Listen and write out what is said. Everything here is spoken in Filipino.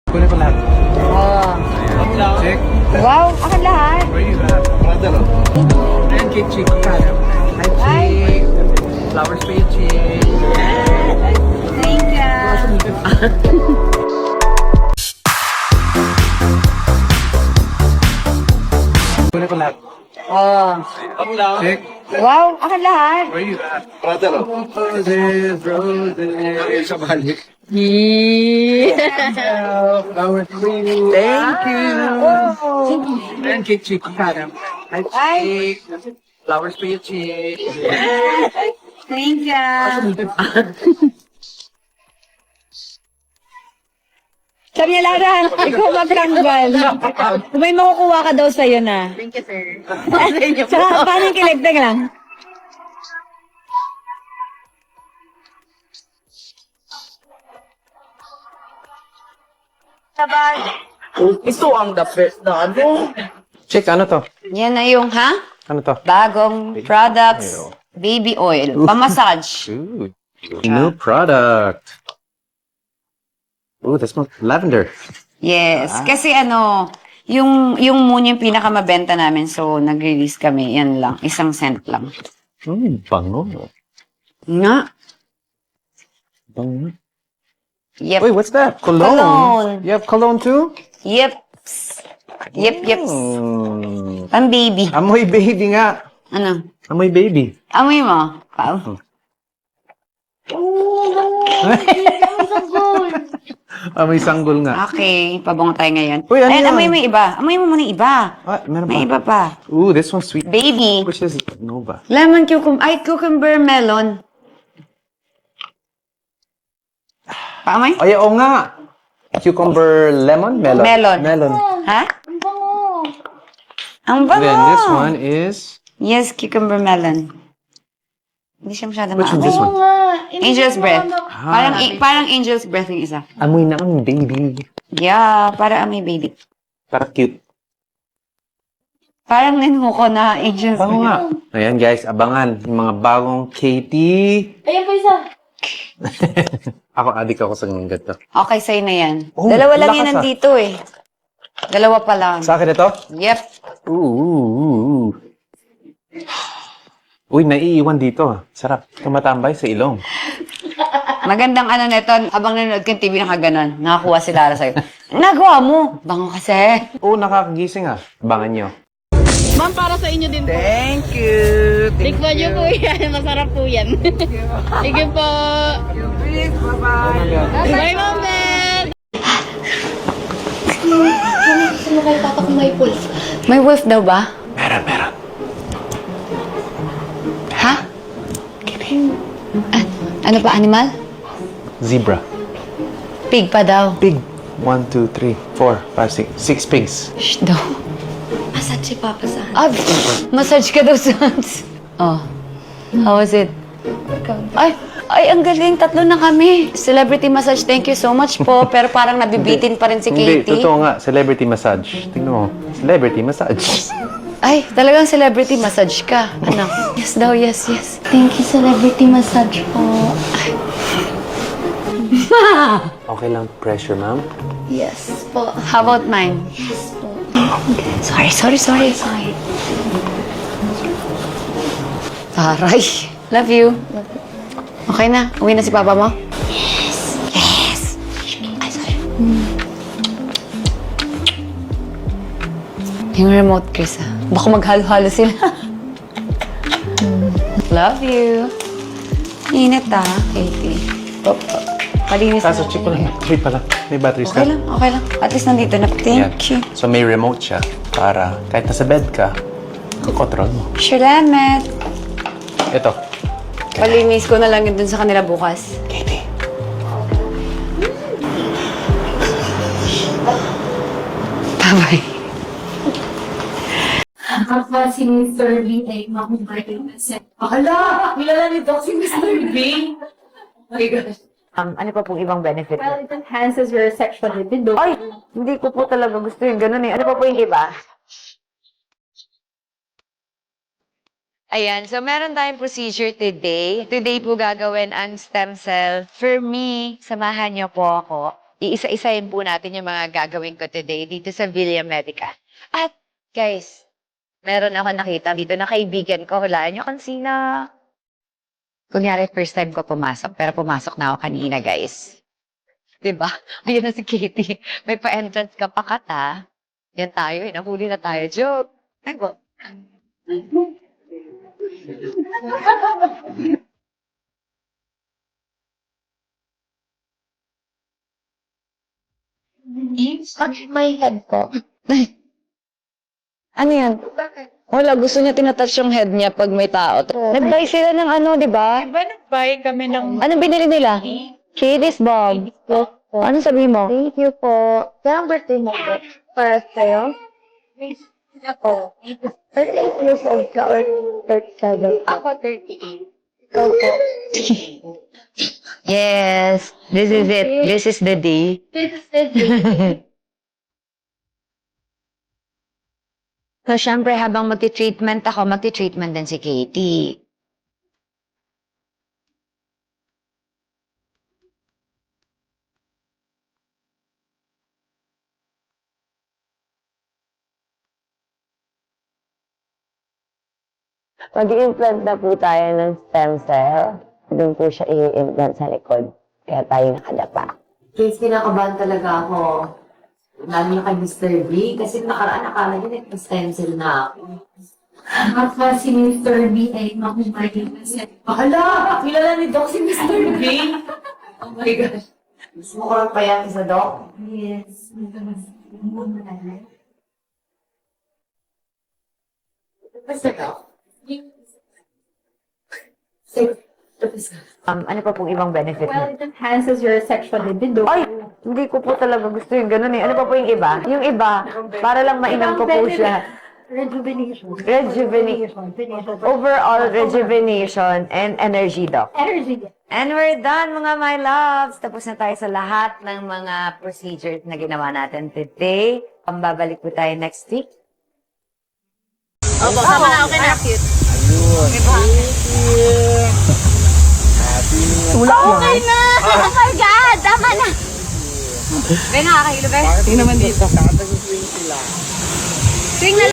Kunin ko lahat. Oh. Check. Wow, akin lahat. Where you at? Brother. And kay Chick. Hi, Ay. Chick. Flowers for you, Chick. Thank you. Kunin ko lahat. Oh. Check. Wow, akin lahat. Where you at? Brother. Roses. Sa balik. Flowers for you. Thank you. And kay Chick. Hi, Ay. Chick. Flowers for you, Chick. Thank you. Sabi niya, Lara, ikaw mag-tanggal. Kung may makukuha ka daw sa'yo na. Thank you, sir. Saka, paano yung kiligtag lang? Ito ang the best na ano. Chick, ano to? Yan na yung, ha? Ano to? Bagong products, baby oil, pamassage. Ooh, new product. Ooh, that smells lavender. Yes, kasi ano, yung moon yung pinakamabenta namin, so nag-release kami, yan lang, isang cent lang. Bango. Nga, Bango. yep, Wait, what's that? Cologne. Cologne. You have cologne too? yep, yep, pang baby. Amoy baby nga. Ano? Amoy baby. Amoy mo? Pao. Amoy sanggol nga. Okay, pabungo tayo ngayon. Uy, ano Ayan, yun? amoy mo yung iba. Amoy mo muna yung iba. Ah, meron May pa. iba pa. Ooh, this one's sweet. Baby. Which is Nova. Lemon cucumber melon. Paamoy? Ay, oo nga. Cucumber lemon? Melon. Melon. Melon. Ha? Ang bango. Then this one is... Yes, cucumber melon. Hindi siya masyadong Which one? maamoy. This one? Angel's breath. Parang angel's breath yung isa. Amoy na ang baby. Yeah, para amoy baby. Para cute. Parang ninuko na angel's Bango nga. breath. Ayan guys, abangan. Yung mga bagong Katie. Ayan po isa. Ako, adik ako sa ganito. Okay, sa'yo na yan. Oh, Dalawa lang lakas yan ah. nandito eh. Dalawa pa lang. Sa akin ito? Yep. Ooh. Uy, naiiwan dito. Sarap. Tumatambay sa ilong. Magandang ano neto, habang nanonood kang TV nakaganon, nakakuha si Lara sa'yo. Nagawa mo! Bango kasi. Oo, nakakagising ah. Abangan nyo. Ma'am, para sa inyo din po. Thank you. Tikman niyo po yan. Masarap po yan. Sige po. Bye-bye. Bye, Ma'am Beth. Gusto mo kayo tata kung may wolf? May wolf daw ba? Meron. Ha? Ano pa, animal? Zebra. Pig pa daw. Pig. 1, 2, 3, 4, 5, 6. 6 pigs. Shh daw. Asad si Papa sa Ah, massage ka daw sa Oh. How was it? Ay, ang galing. Tatlo na kami. Celebrity massage, thank you so much po. Pero parang nabibitin pa rin si Hindi, Katie. totoo nga. Celebrity massage. Tingnan mo. Celebrity massage. Ay, talagang celebrity massage ka. Ano? Yes daw, yes. Thank you, celebrity massage po. Okay lang. Pressure, ma'am. Yes po. How about mine? Yes po. Sorry. Taray. Love you. Okay na. Uwi na si papa mo? Yes. Ay, sorry. Yung remote, Chris, ah. Baka maghalo-halo sila. Love you. Init, ah, Katie. Palinis Kaso, natin check ko lang. yan. Battery pala. May batteries Okay lang. At least nandito na. Yan. Thank you. So, may remote siya para kahit nasa bed ka, kukontrol mo. Salamat. Ito. Palinis ko na lang yun dun sa kanila bukas. Katie. Bye-bye. Ako si Mr. B ay makubay na set. Ala! Kilala ni Doc si Mr. B. Oh my gosh. Ano pa pong ibang benefit? Well, it enhances your sexual libido. Ay! Hindi ko po talaga gusto yung ganun eh. Ano pa po yung iba? Ayan, so meron tayong procedure today. Today po gagawin ang stem cell. For me, samahan niyo po ako. iisa-isahin po natin yung mga gagawin ko today dito sa Villa Medica. At, guys, meron ako nakita dito na kaibigan ko. Hulaan nyo kung sino. Kunyari, first time ko pumasok, pero pumasok na ako kanina, guys. Diba? Ayun na si Katie. May pa-entrance ka pa kata. Yan tayo, nahuli na tayo. Joke. Ako. My head ko. Ano yan? Wala, gusto niya tinatouch yung head niya pag may tao. Nag-buy sila ng ano, di ba? Diba nag-buy kami ng... Anong binili nila? Kitty's Bob. Anong sabihin mo? Thank you po. Kaya ang birthday mo po? Para sa'yo? Ako. 38 years old ka or 37? Ako 38. Ikaw po. Yes, this is it. This is the day. This is the day. So, syempre, habang magti-treatment ako, magti-treatment din si Katie. Mag-i-implant na po tayo ng stem cell. Doon po siya i-implant sa likod. Kaya tayo nakadapa. Guys, kinakabahan talaga ako. Lalo na kay Mr. B. Kasi nakaraan, akala niya nag-stencil na ako. At si Mr. B ay makumain na siya. Hala! Kilala ni Doc si Mr. B. Oh my gosh. Gusto mo ko lang payati sa Doc? Yes. Basta Doc? Ano pa pong ibang benefit Well, niya? it enhances your sexual libido. Ay, hindi ko po talaga gusto yung ganun eh. Ano pa po yung iba? Yung iba, para lang mainam ko po siya. Rejuvenation. Rejuvenation. Overall rejuvenation and energy, Doc. Energy. And we're done, mga my loves. Tapos na tayo sa lahat ng mga procedures na ginawa natin today. Babalik po tayo next week. Opo, sama na okay na. Cute. Okay na! Oh my God! Tama na! Be, nakakahilo, be? Tingnan naman dito. Swing na